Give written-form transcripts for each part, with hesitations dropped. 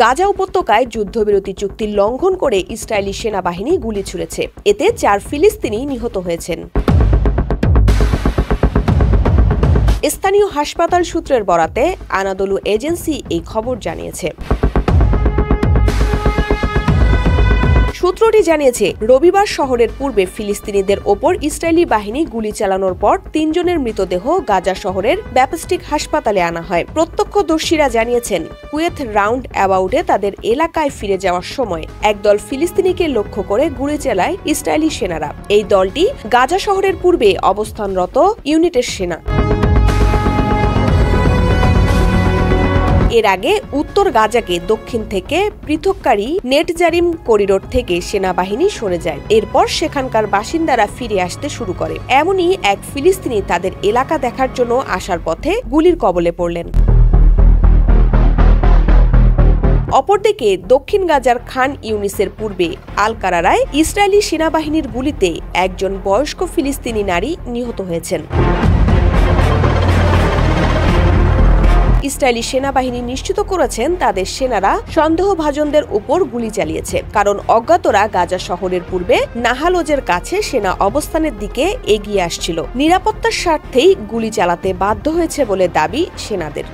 গাজা উপত্যকায় যুদ্ধবিরতি চুক্তি লঙ্ঘন করে ইসরায়েলি সেনাবাহিনী গুলি ছুড়েছে। এতে 4 ফিলিস্তিনি নিহত হয়েছেন। স্থানীয় হাসপাতাল সূত্রের বরাতে আনাদোলু এজেন্সি এই খবর জানিয়েছে। সূত্রটি জানিয়েছে, রবিবার শহরের পূর্বে ফিলিস্তিনিদের ওপর ইসরায়েলি বাহিনী গুলি চালানোর পর 3 জনের মৃতদেহ গাজা শহরের ব্যাপস্টিক হাসপাতালে আনা হয়। প্রত্যক্ষদর্শীরা জানিয়েছেন, কুয়েত রাউন্ড অ্যাবাউটে তাদের এলাকায় ফিরে যাওয়ার সময় একদল ফিলিস্তিনিকে লক্ষ্য করে গুলি চালায় ইসরায়েলি সেনারা। এই দলটি গাজা শহরের পূর্বে অবস্থানরত ইউনিটের সেনা। এর আগে উত্তর গাজাকে দক্ষিণ থেকে পৃথককারী নেটজারিম করিডোর থেকে সেনাবাহিনী সরে যায়। এরপর সেখানকার বাসিন্দারা ফিরে আসতে শুরু করে। এমনই এক ফিলিস্তিনি তাদের এলাকা দেখার জন্য আসার পথে গুলির কবলে পড়লেন। অপরদিকে দক্ষিণ গাজার খান ইউনিসের পূর্বে আল কারারায় ইসরায়েলি সেনাবাহিনীর গুলিতে একজন বয়স্ক ফিলিস্তিনি নারী নিহত হয়েছেন। ইসরায়েলি সেনাবাহিনী নিশ্চিত করেছেন তাদের সেনারা সন্দেহভাজনদের উপর গুলি চালিয়েছে, কারণ অজ্ঞাতরা গাজা শহরের পূর্বে নাহালোজের কাছে সেনা অবস্থানের দিকে এগিয়ে আসছিল। নিরাপত্তার স্বার্থেই গুলি চালাতে বাধ্য হয়েছে বলে দাবি সেনাদের।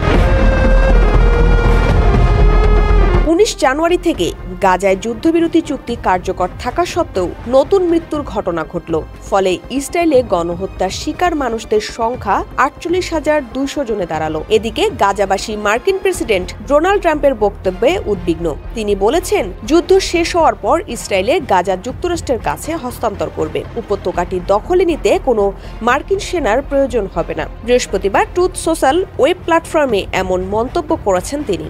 19 জানুয়ারি থেকে গাজায় যুদ্ধবিরতি চুক্তি কার্যকর থাকা সত্ত্বেও নতুন মৃত্যুর ঘটনা ঘটল। ফলে ইসরায়েলে গণহত্যার শিকার মানুষদের সংখ্যা 48,200 জনে দাঁড়ালো। এদিকে গাজাবাসী মার্কিন প্রেসিডেন্ট ডোনাল্ড ট্রাম্পের বক্তব্যে উদ্বিগ্ন। তিনি বলেছেন, যুদ্ধ শেষ হওয়ার পর ইসরায়েলে গাজা যুক্তরাষ্ট্রের কাছে হস্তান্তর করবে। উপত্যকাটি দখলে নিতে কোনো মার্কিন সেনার প্রয়োজন হবে না। বৃহস্পতিবার ট্রুথ সোশ্যাল ওয়েব প্ল্যাটফর্মে এমন মন্তব্য করেছেন তিনি।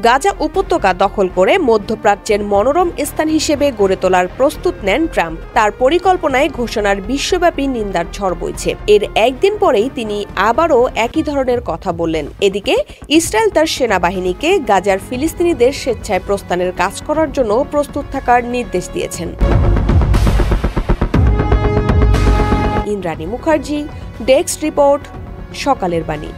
গাজা উপত্যকা দখল করে মধ্যপ্রাচ্যের মনোরম স্থান হিসেবে গড়ে তোলার প্রস্তুত নেন ট্রাম্প। তার পরিকল্পনায় ঘোষণার বিশ্বব্যাপী নিন্দার ঝড় বইছে। এর একদিন পরেই তিনি আবারও একই ধরনের কথা বললেন। এদিকে ইসরায়েল তার সেনাবাহিনীকে গাজার ফিলিস্তিনিদের স্বেচ্ছায় প্রস্থানের কাজ করার জন্য প্রস্তুত থাকার নির্দেশ দিয়েছেন। ইন্দ্রাণী মুখার্জি, ডেস্ক রিপোর্ট, সকালের বাণী।